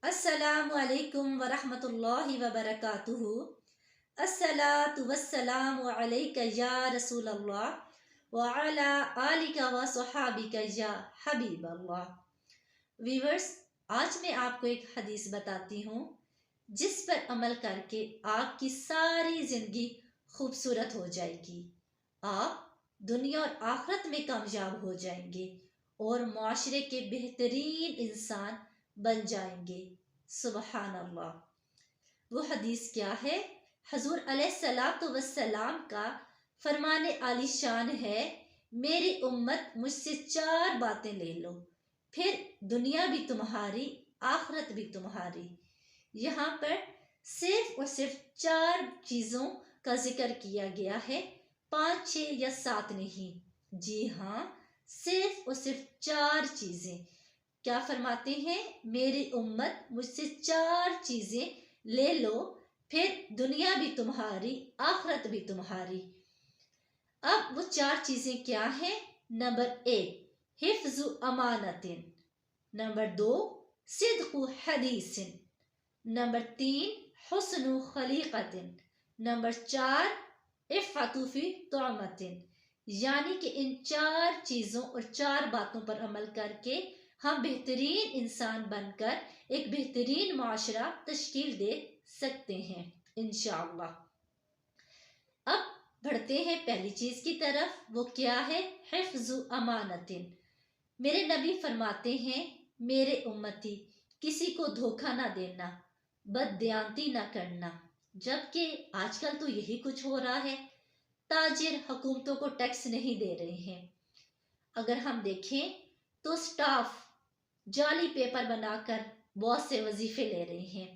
السلام علیکم ورحمۃ اللہ وبرکاتہ۔ الصلاۃ والسلام علیک یا رسول اللہ وعلی آلک و صحابک یا حبیب اللہ۔ ویورز، آج میں آپ کو ایک حدیث بتاتی ہوں جس پر عمل کر کے آپ کی ساری زندگی خوبصورت ہو جائے گی۔ آپ دنیا اور آخرت میں کامیاب ہو جائیں گے اور معاشرے کے بہترین انسان بن جائیں گے۔ سبحان اللہ۔ وہ حدیث کیا ہے؟ حضور علیہ الصلوۃ والسلام کا فرمان عالی شان ہے، میری امت مجھ سے 4 باتیں لے لو، پھر دنیا بھی تمہاری، آخرت بھی تمہاری۔ یہاں پر صرف اور صرف 4 چیزوں کا ذکر کیا گیا ہے، 5 6 یا 7 نہیں۔ جی ہاں، صرف اور صرف 4 چیزیں۔ کیا فرماتے ہیں؟ میری امت مجھ سے 4 چیزیں لے لو، پھر دنیا بھی تمہاری، آخرت بھی تمہاری۔ اب وہ 4 چیزیں کیا ہیں؟ نمبر 1 حفظ امانت، نمبر 2 صدق حدیث، نمبر 3 حسن خلیقت، نمبر 4 عفت فی طعمت۔ یعنی کہ ان 4 چیزوں اور 4 باتوں پر عمل کر کے ہم بہترین انسان بن کر ایک بہترین معاشرہ تشکیل دے سکتے ہیں انشاءاللہ۔ اب بڑھتے ہیں پہلی چیز کی طرف، وہ کیا ہے؟ حفظ امانت۔ میرے نبی فرماتے ہیں، میرے امتی کسی کو دھوکہ نہ دینا، بددیانتی نہ کرنا، جبکہ آج کل تو یہی کچھ ہو رہا ہے۔ تاجر حکومتوں کو ٹیکس نہیں دے رہے ہیں۔ اگر ہم دیکھیں تو سٹاف جعلی پیپر بنا کر بہت سے وظیفے لے رہے ہیں،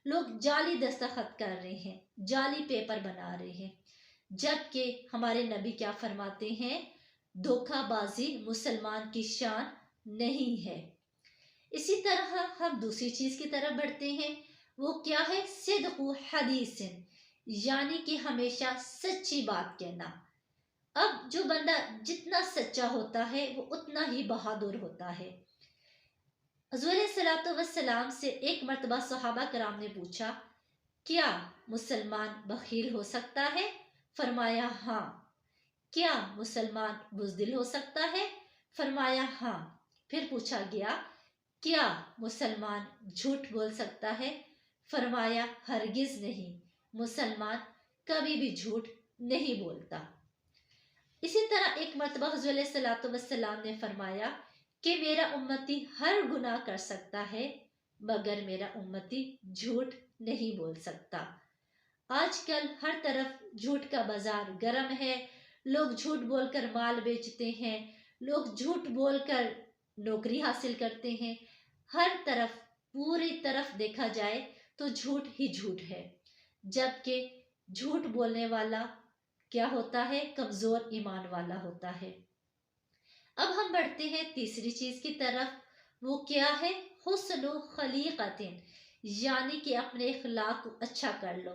لوگ جعلی دستخط کر رہے ہیں، جعلی پیپر بنا رہے ہیں، جبکہ ہمارے نبی کیا فرماتے ہیں؟ دھوکہ بازی مسلمان کی شان نہیں ہے۔ اسی طرح ہم دوسری چیز کی طرف بڑھتے ہیں، وہ کیا ہے؟ صدق حدیث، یعنی کہ ہمیشہ سچی بات کہنا۔ اب جو بندہ جتنا سچا ہوتا ہے وہ اتنا ہی بہادر ہوتا ہے۔ حضور علیہ الصلوۃ والسلام سے ایک مرتبہ صحابہ کرام نے پوچھا، کیا مسلمان بخیل ہو سکتا ہے؟ فرمایا ہاں۔ کیا مسلمان بزدل ہو سکتا ہے؟ فرمایا ہاں۔ پھر پوچھا گیا، کیا مسلمان جھوٹ بول سکتا ہے؟ فرمایا ہرگز نہیں، مسلمان کبھی بھی جھوٹ نہیں بولتا۔ اسی طرح ایک مرتبہ حضور علیہ الصلوۃ والسلام نے فرمایا کہ میرا امتی ہر گناہ کر سکتا ہے مگر میرا امتی جھوٹ نہیں بول سکتا۔ آج کل ہر طرف جھوٹ کا بازار گرم ہے، لوگ جھوٹ بول کر مال بیچتے ہیں، لوگ جھوٹ بول کر نوکری حاصل کرتے ہیں۔ ہر طرف پوری طرف دیکھا جائے تو جھوٹ ہی جھوٹ ہے، جبکہ جھوٹ بولنے والا کیا ہوتا ہے؟ کمزور ایمان والا ہوتا ہے۔ اب ہم بڑھتے ہیں تیسری چیز کی طرف، وہ کیا ہے؟ حسن خلیقت، یعنی کہ اپنے اخلاق کو اچھا کر لو۔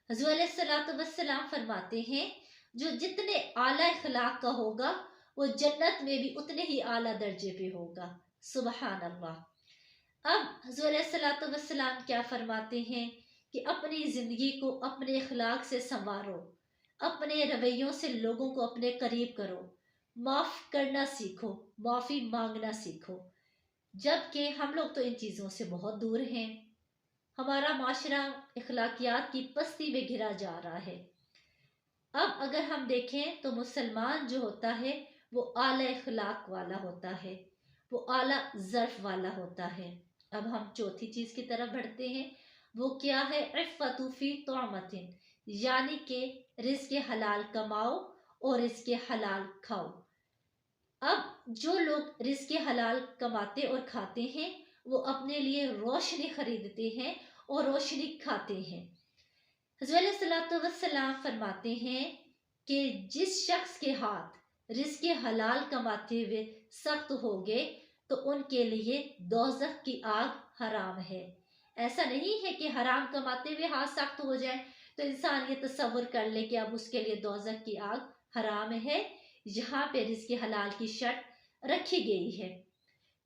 حضور علیہ الصلوۃ والسلام فرماتے ہیں، جو جتنے اعلیٰ اخلاق کا ہوگا وہ جنت میں بھی اتنے ہی اعلیٰ درجے پہ ہوگا۔ سبحان اللہ۔ اب حضور علیہ الصلوۃ والسلام کیا فرماتے ہیں کہ اپنی زندگی کو اپنے اخلاق سے سنوارو، اپنے رویوں سے لوگوں کو اپنے قریب کرو، معاف کرنا سیکھو، معافی مانگنا سیکھو، جبکہ ہم لوگ تو ان چیزوں سے بہت دور ہیں۔ ہمارا معاشرہ اخلاقیات کی پستی میں گرا جا رہا ہے۔ اب اگر ہم دیکھیں تو مسلمان جو ہوتا ہے وہ اعلیٰ اخلاق والا ہوتا ہے، وہ اعلیٰ ظرف والا ہوتا ہے۔ اب ہم چوتھی چیز کی طرف بڑھتے ہیں، وہ کیا ہے؟ عفت فی طعمت، یعنی کہ رزق حلال کماؤ اور رزق حلال کھاؤ۔ اب جو لوگ رزق حلال کماتے اور کھاتے ہیں وہ اپنے لیے روشنی خریدتے ہیں اور روشنی کھاتے ہیں۔ حضور علیہ الصلوۃ والسلام فرماتے ہیں کہ جس شخص کے ہاتھ رزق حلال کماتے ہوئے سخت ہوگے تو ان کے لیے دوزخ کی آگ حرام ہے۔ ایسا نہیں ہے کہ حرام کماتے ہوئے ہاتھ سخت ہو جائے تو انسان یہ تصور کر لے کہ اب اس کے لیے دوزخ کی آگ حرام ہے۔ یہاں پہ رزق حلال کی شرط رکھی گئی ہے۔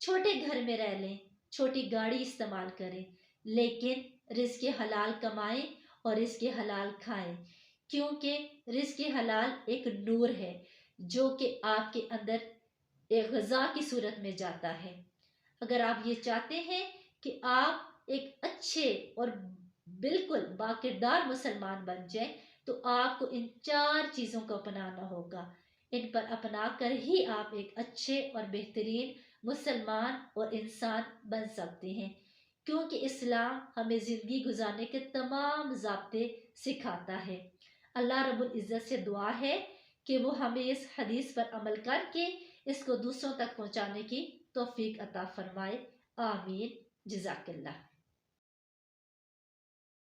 چھوٹے گھر میں رہ لیں، چھوٹی گاڑی استعمال کریں، لیکن رزق حلال کمائیں اور رزق حلال کھائیں، کیونکہ رزق حلال ایک نور ہے جو کہ آپ کے اندر ایک غذا کی صورت میں جاتا ہے۔ اگر آپ یہ چاہتے ہیں کہ آپ ایک اچھے اور بالکل باکردار مسلمان بن جائیں تو آپ کو ان 4 چیزوں کو اپنانا ہوگا۔ ان پر اپنا کر ہی آپ ایک اچھے اور بہترین مسلمان اور انسان بن سکتے ہیں، کیونکہ اسلام ہمیں زندگی گزارنے کے تمام ضابطے سکھاتا ہے۔ اللہ رب العزت سے دعا ہے کہ وہ ہمیں اس حدیث پر عمل کر کے اس کو دوسروں تک پہنچانے کی توفیق عطا فرمائے۔ آمین۔ جزاک اللہ۔